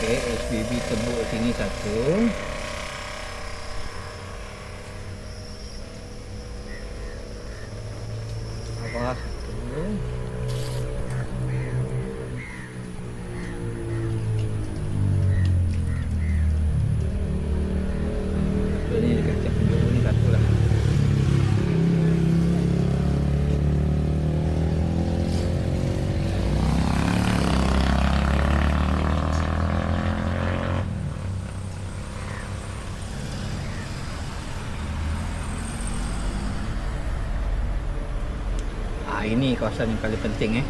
Okey, HBB tebuk sini satu. Bawah satu. So ni dekat tiap penjuru ni satu lah. Ini kawasan yang paling penting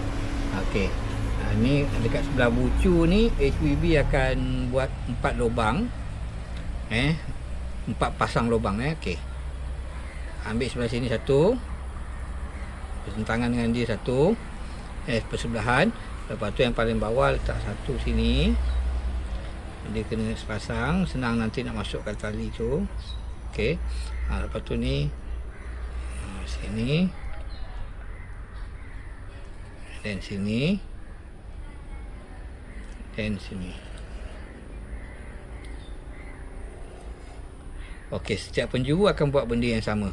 Okey. Ni dekat sebelah bucu ni HBB akan buat 4 lubang 4 pasang lubang Okey. Ambil sebelah sini satu, bertentangan dengan dia satu, persebelahan. Lepas tu yang paling bawah letak satu sini. Dia kena sepasang, senang nanti nak masukkan tali tu. Okey. Lepas tu ni sini, dan sini, dan sini. Okey, setiap penjuru akan buat benda yang sama.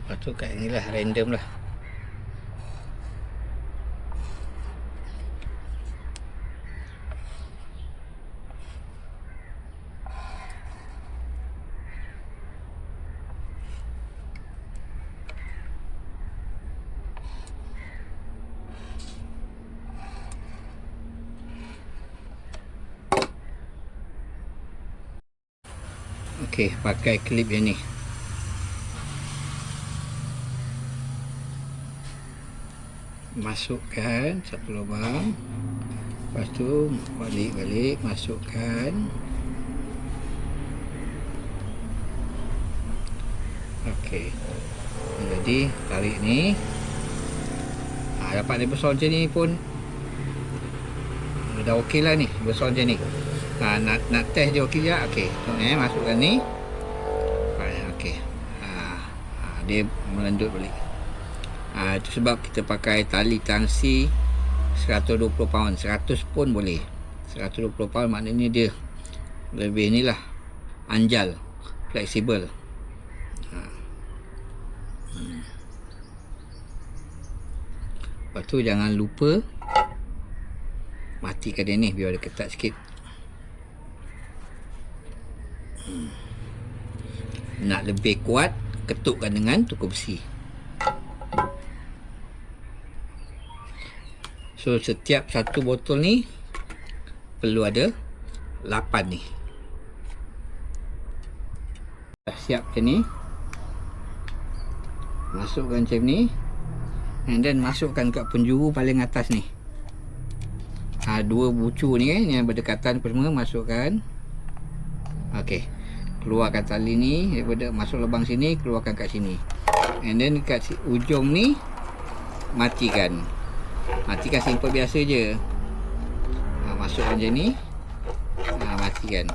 Lepas tu kat ni lah, random lah. Okey, pakai klip yang ni. Masukkan satu lubang, lepas tu balik-balik, masukkan. Okey, jadi tarik ni. Dapat dia besar macam ni pun dah okey lah ni, besar macam ni. Nak test dia okey je. Okey, masukkan ni. Okey, dia melendut balik. Itu sebab kita pakai tali tangsi 120 pound. 100 pun boleh. 120 pound maknanya dia lebih ni lah, anjal, fleksibel. Lepas tu jangan lupa matikan dia ni biar dia ketat sikit. Nak lebih kuat, ketukkan dengan tuku besi. So setiap satu botol ni perlu ada 8 ni. Dah siap macam ni, masukkan macam ni, and then masukkan kat penjuru paling atas ni. Dua bucu ni yang berdekatan semua masukkan. Okey, keluarkan tali ni daripada masuk lubang sini, keluarkan kat sini, and then kat ujung ni matikan. Matikan simple biasa je. Masukkan macam ni, matikan.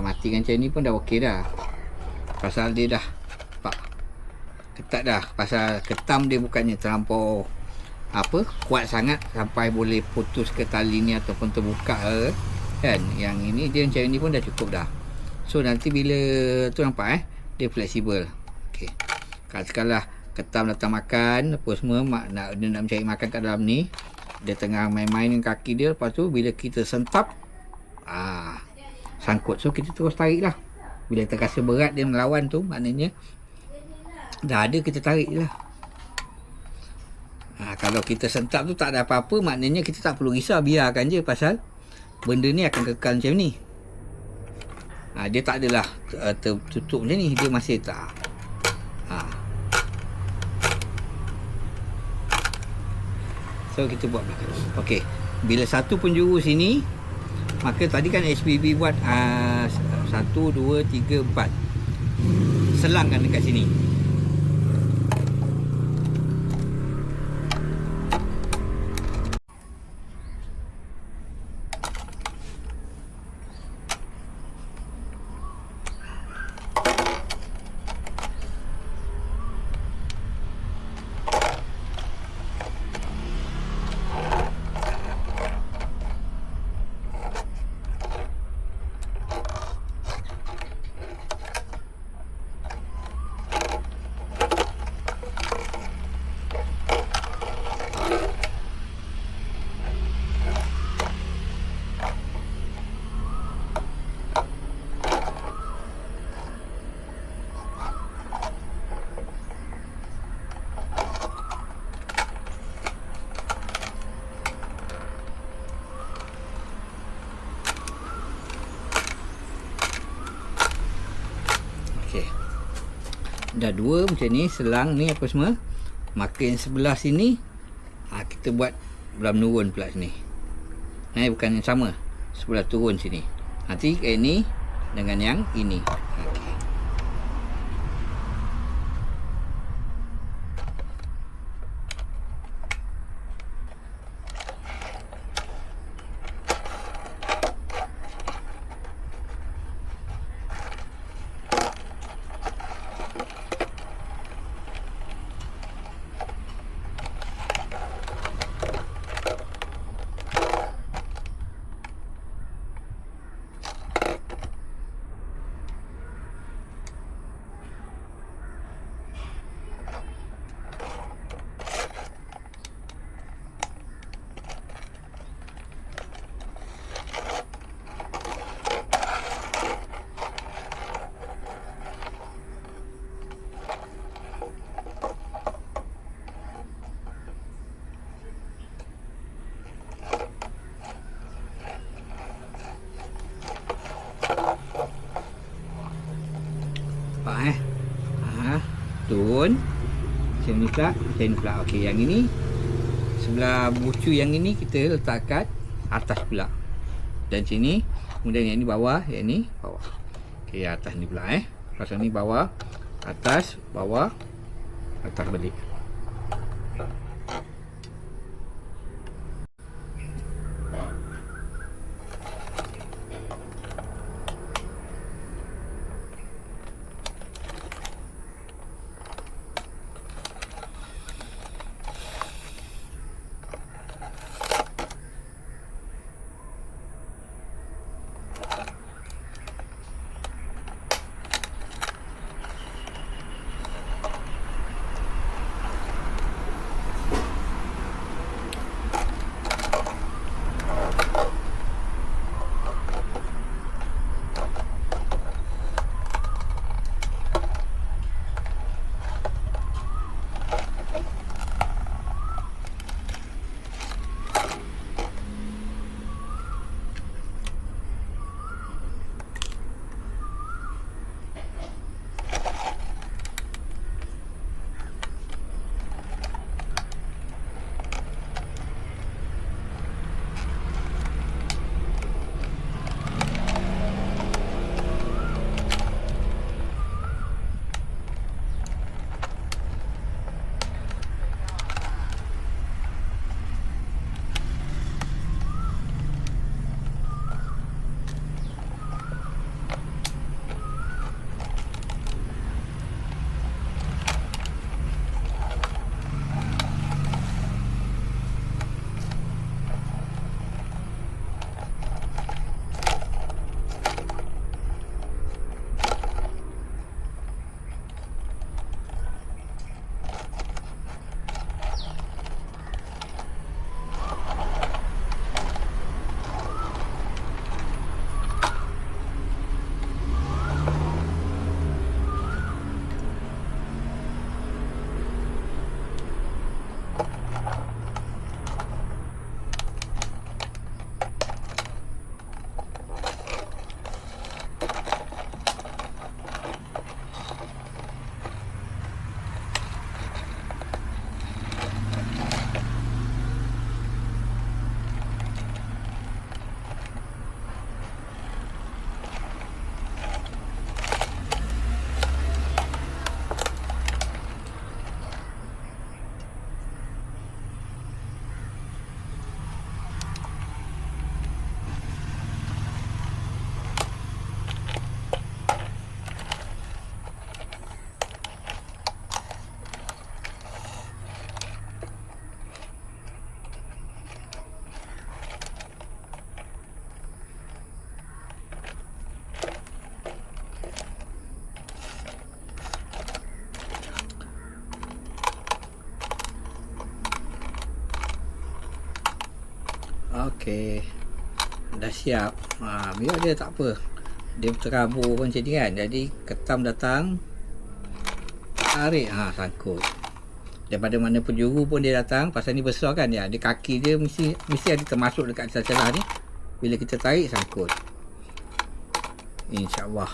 Matikan macam ni pun dah okey dah. Pasal dia dah ketat dah. Pasal ketam dia bukannya terlampau kuat sangat sampai boleh putus ke tali ni ataupun terbuka kan. Yang ini dia macam ni pun dah cukup dah. So nanti bila tu nampak dia fleksibel. Okey. Kalau ketam datang makan apa semua, dia nak mencari makan kat dalam ni, dia tengah main-main dengan kaki dia, lepas tu bila kita sentap, sangkut. So kita terus tarik lah. Bila kita rasa berat dia melawan tu, maknanya dah ada, kita tarik je lah. Kalau kita sentap tu tak ada apa-apa, maknanya kita tak perlu risau, biarkan je, pasal benda ni akan kekal macam ni. Dia tak adalah tertutup macam ni, dia masih tak. So kita buat belakang. Okey, bila satu penjuru sini, maka tadi kan HPB buat 1, 2, 3, 4, selangkan dekat sini. Dah dua macam ni, selang ni apa semua, maka yang sebelah sini kita buat belah menurun pula sini. Bukan yang sama, sebelah turun sini. Nanti ni dengan yang ini. Turun macam ni pula, macam ni pula. Okey, yang ini sebelah bucu yang ini kita letak kat atas pula, dan sini, kemudian yang ni bawah, yang ni bawah. Okey, atas ni pula pasal ni bawah, atas, bawah, atas balik. Okey, dah siap. Biar dia tak apa, dia terabur macam ni kan. Jadi ketam datang, tarik, sangkut. Daripada mana penjuru pun dia datang. Pasal ni besar kan, dia kaki dia mesti ada termasuk dekat celah-celah ni. Bila kita tarik, sangkut. InsyaAllah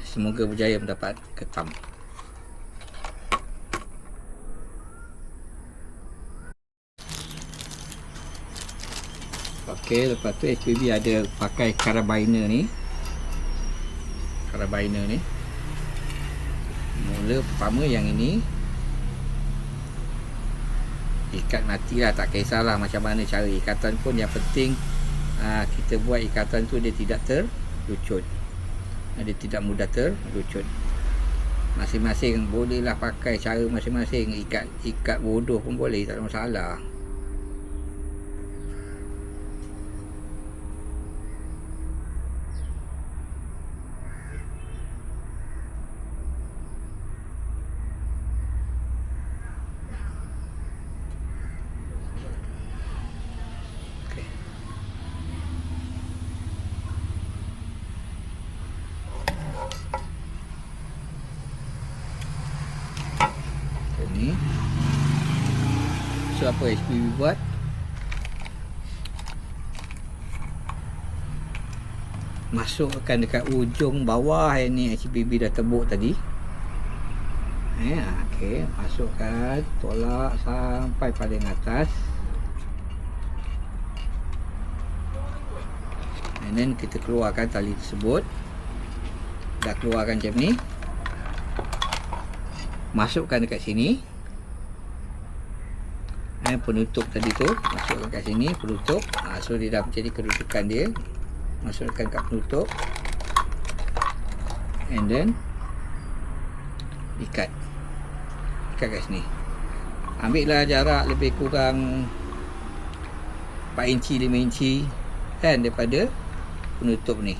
semoga berjaya mendapat ketam. Okey, lepas tu HPB ada pakai carabiner ni. Mula pertama yang ini ikat matilah, tak kisahlah macam mana cara ikatan pun, yang penting kita buat ikatan tu dia tidak terlucut, dia tidak mudah terlucut. Masing-masing bolehlah pakai cara masing-masing. Ikat bodoh pun boleh, tak ada masalah. Ni so apa HPB buat, masukkan dekat ujung bawah yang ni HPB dah tebuk tadi. Okey, masukkan, tolak sampai paling atas, and then kita keluarkan tali tersebut. Dah keluarkan macam ni, masukkan dekat sini. Penutup tadi tu masukkan kat sini, penutup. So dia dah jadi kedudukan dia. Masukkan kat penutup, and then ikat kat sini. Ambillah jarak lebih kurang 4 inci 5 inci kan daripada penutup ni.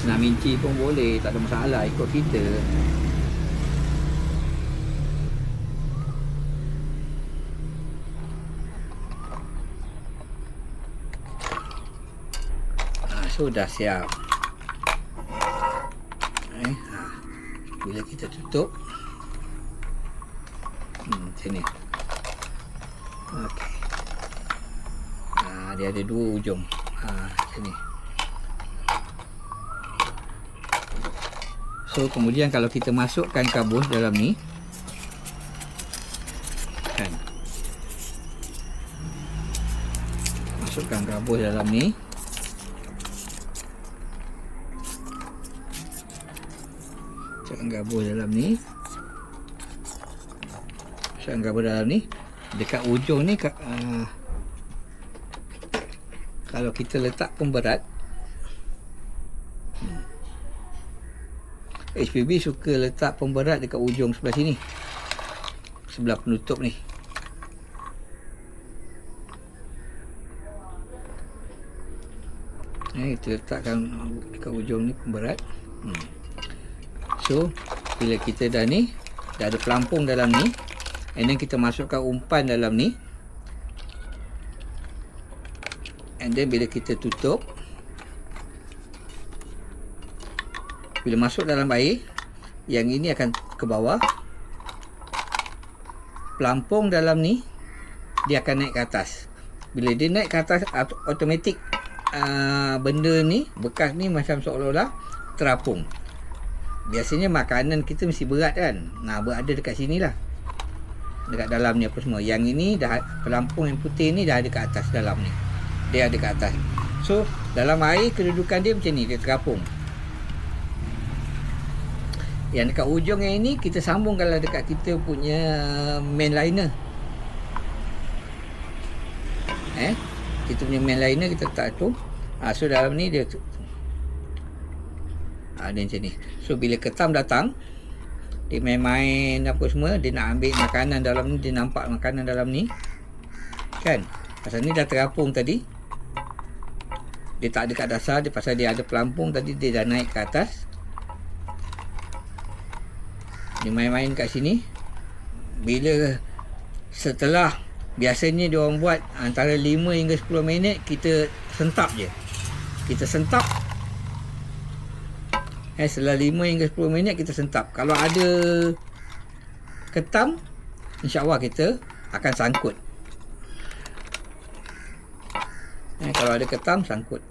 Nak inci pun boleh, tak ada masalah, ikut kita. So dah siap. Bila kita tutup macam ni. Okey. Dia ada dua ujung. Macam ni. So kemudian kalau kita masukkan kabus dalam ni kan, masukkan kabus dalam ni, masukkan kabus dalam ni, masukkan kabus dalam ni dekat ujung ni. Kalau kita letak pemberat, HPB suka letak pemberat dekat ujung sebelah sini, sebelah penutup ni. Kita letakkan dekat ujung ni pemberat. So bila kita dah ni, dah ada pelampung dalam ni, and then kita masukkan umpan dalam ni, and then bila kita tutup, bila masuk dalam air, yang ini akan ke bawah. Pelampung dalam ni dia akan naik ke atas. Bila dia naik ke atas, automatik benda ni, bekas ni macam seolah-olah terapung. Biasanya makanan kita mesti berat kan, berada dekat sini lah, dekat dalam ni apa semua. Yang ini dah, pelampung yang putih ni dah ada ke atas dalam ni, dia ada ke atas. So dalam air kedudukan dia macam ni, dia terapung. Yang dekat ujung yang ini kita sambung kalau dekat kita punya main liner. Kita punya main liner kita letak tu. So dalam ni dia dia macam ni. So bila ketam datang, dia main-main apa semua, dia nak ambil makanan dalam ni, dia nampak makanan dalam ni kan, pasal ni dah terapung tadi. Dia tak ada kat dasar, dia pasal dia ada pelampung tadi, dia dah naik ke atas. Dia main-main kat sini. Bila setelah, biasanya dia orang buat antara 5 hingga 10 minit, kita sentap je. Kita sentap. Setelah 5 hingga 10 minit kita sentap. Kalau ada ketam, insya-Allah kita akan sangkut. Kalau ada ketam, sangkut.